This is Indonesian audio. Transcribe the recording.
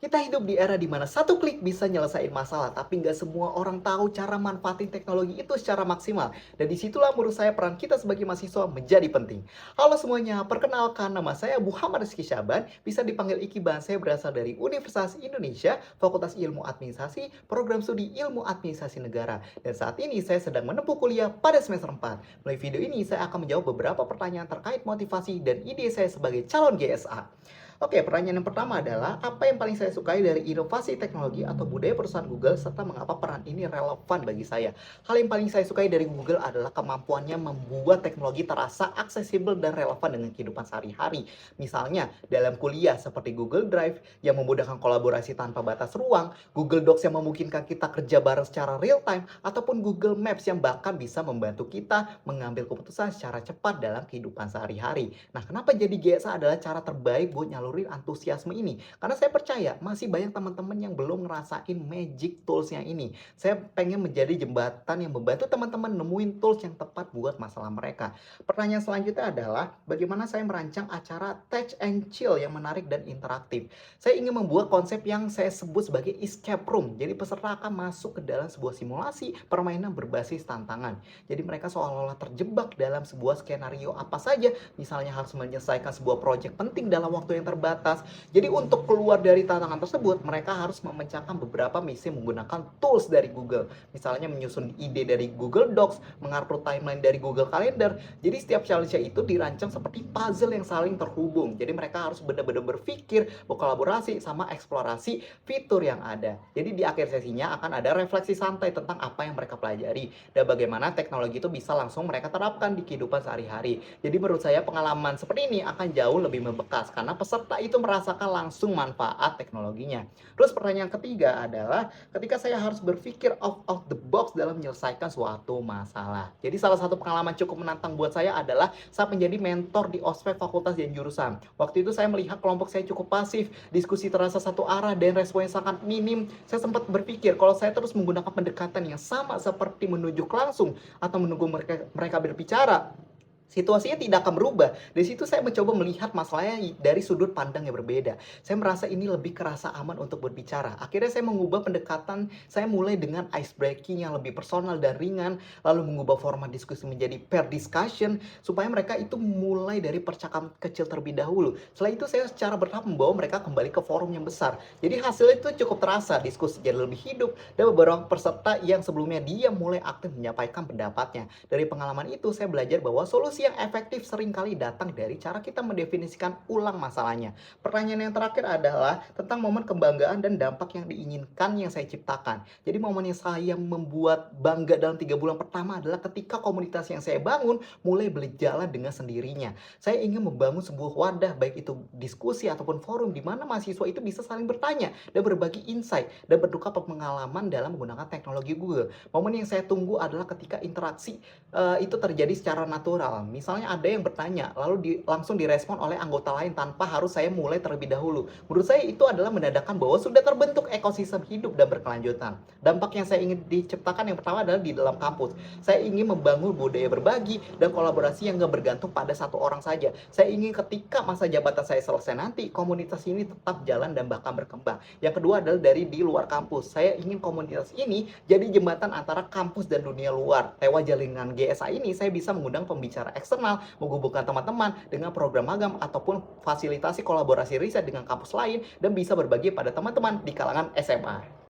Kita hidup di era di mana satu klik bisa nyelesain masalah, tapi nggak semua orang tahu cara manfaatin teknologi itu secara maksimal. Dan disitulah menurut saya peran kita sebagai mahasiswa menjadi penting. Halo semuanya, perkenalkan nama saya Muhammad Rizky Syaban, bisa dipanggil Ikiban. Saya berasal dari Universitas Indonesia, Fakultas Ilmu Administrasi, Program Studi Ilmu Administrasi Negara. Dan saat ini saya sedang menempuh kuliah pada semester 4. Melalui video ini saya akan menjawab beberapa pertanyaan terkait motivasi dan ide saya sebagai calon GSA. Oke, pertanyaan yang pertama adalah apa yang paling saya sukai dari inovasi teknologi atau budaya perusahaan Google serta mengapa peran ini relevan bagi saya? Hal yang paling saya sukai dari Google adalah kemampuannya membuat teknologi terasa aksesibel dan relevan dengan kehidupan sehari-hari. Misalnya, dalam kuliah seperti Google Drive yang memudahkan kolaborasi tanpa batas ruang, Google Docs yang memungkinkan kita kerja bareng secara real time, ataupun Google Maps yang bahkan bisa membantu kita mengambil keputusan secara cepat dalam kehidupan sehari-hari. Nah, kenapa jadi GSA adalah cara terbaik buat nyalurin antusiasme ini? Karena saya percaya masih banyak teman-teman yang belum ngerasain magic toolsnya ini. Saya pengen menjadi jembatan yang membantu teman-teman nemuin tools yang tepat buat masalah mereka. Pertanyaan selanjutnya adalah bagaimana saya merancang acara Touch and Chill yang menarik dan interaktif. Saya ingin membuat konsep yang saya sebut sebagai escape room. Jadi peserta akan masuk ke dalam sebuah simulasi permainan berbasis tantangan. Jadi mereka seolah-olah terjebak dalam sebuah skenario apa saja, misalnya harus menyelesaikan sebuah proyek penting dalam waktu yang terbatas. Jadi untuk keluar dari tantangan tersebut, mereka harus memecahkan beberapa misi menggunakan tools dari Google. Misalnya menyusun ide dari Google Docs, mengatur timeline dari Google Calendar. Jadi setiap challenge itu dirancang seperti puzzle yang saling terhubung. Jadi mereka harus benar-benar berpikir, berkolaborasi, sama eksplorasi fitur yang ada. Jadi di akhir sesinya akan ada refleksi santai tentang apa yang mereka pelajari dan bagaimana teknologi itu bisa langsung mereka terapkan di kehidupan sehari-hari. Jadi menurut saya pengalaman seperti ini akan jauh lebih membekas karena peserta itu merasakan langsung manfaat teknologinya. Terus pertanyaan ketiga adalah ketika saya harus berpikir out of the box dalam menyelesaikan suatu masalah. Jadi salah satu pengalaman cukup menantang buat saya adalah saat menjadi mentor di ospek fakultas dan jurusan. Waktu itu saya melihat kelompok saya cukup pasif, diskusi terasa satu arah dan respon yang sangat minim. Saya sempat berpikir kalau saya terus menggunakan pendekatan yang sama seperti menunjuk langsung atau menunggu mereka berbicara, situasinya tidak akan berubah. Di situ saya mencoba melihat masalahnya dari sudut pandang yang berbeda. Saya merasa ini lebih kerasa aman untuk berbicara. Akhirnya saya mengubah pendekatan, saya mulai dengan ice breaking yang lebih personal dan ringan, lalu mengubah format diskusi menjadi pair discussion, supaya mereka itu mulai dari percakapan kecil terlebih dahulu. Setelah itu saya secara bertahap membawa mereka kembali ke forum yang besar. Jadi hasilnya itu cukup terasa, diskusi jadi lebih hidup, dan beberapa peserta yang sebelumnya diam mulai aktif menyampaikan pendapatnya. Dari pengalaman itu saya belajar bahwa solusi yang efektif seringkali datang dari cara kita mendefinisikan ulang masalahnya. Pertanyaan yang terakhir adalah tentang momen kebanggaan dan dampak yang diinginkan yang saya ciptakan. Jadi momen yang saya membuat bangga dalam 3 bulan pertama adalah ketika komunitas yang saya bangun mulai berjalan dengan sendirinya. Saya ingin membangun sebuah wadah, baik itu diskusi ataupun forum di mana mahasiswa itu bisa saling bertanya dan berbagi insight dan bertukar pengalaman dalam menggunakan teknologi Google. Momen yang saya tunggu adalah ketika interaksi itu terjadi secara natural. Misalnya ada yang bertanya, lalu langsung direspon oleh anggota lain tanpa harus saya mulai terlebih dahulu. Menurut saya itu adalah menandakan bahwa sudah terbentuk ekosistem hidup dan berkelanjutan. Dampak yang saya ingin diciptakan yang pertama adalah di dalam kampus. Saya ingin membangun budaya berbagi dan kolaborasi yang gak bergantung pada satu orang saja. Saya ingin ketika masa jabatan saya selesai nanti, komunitas ini tetap jalan dan bahkan berkembang. Yang kedua adalah dari di luar kampus. Saya ingin komunitas ini jadi jembatan antara kampus dan dunia luar. Lewat jaringan GSA ini, saya bisa mengundang pembicara eksternal, menghubungkan teman-teman dengan program magang ataupun fasilitasi kolaborasi riset dengan kampus lain dan bisa berbagi pada teman-teman di kalangan SMA.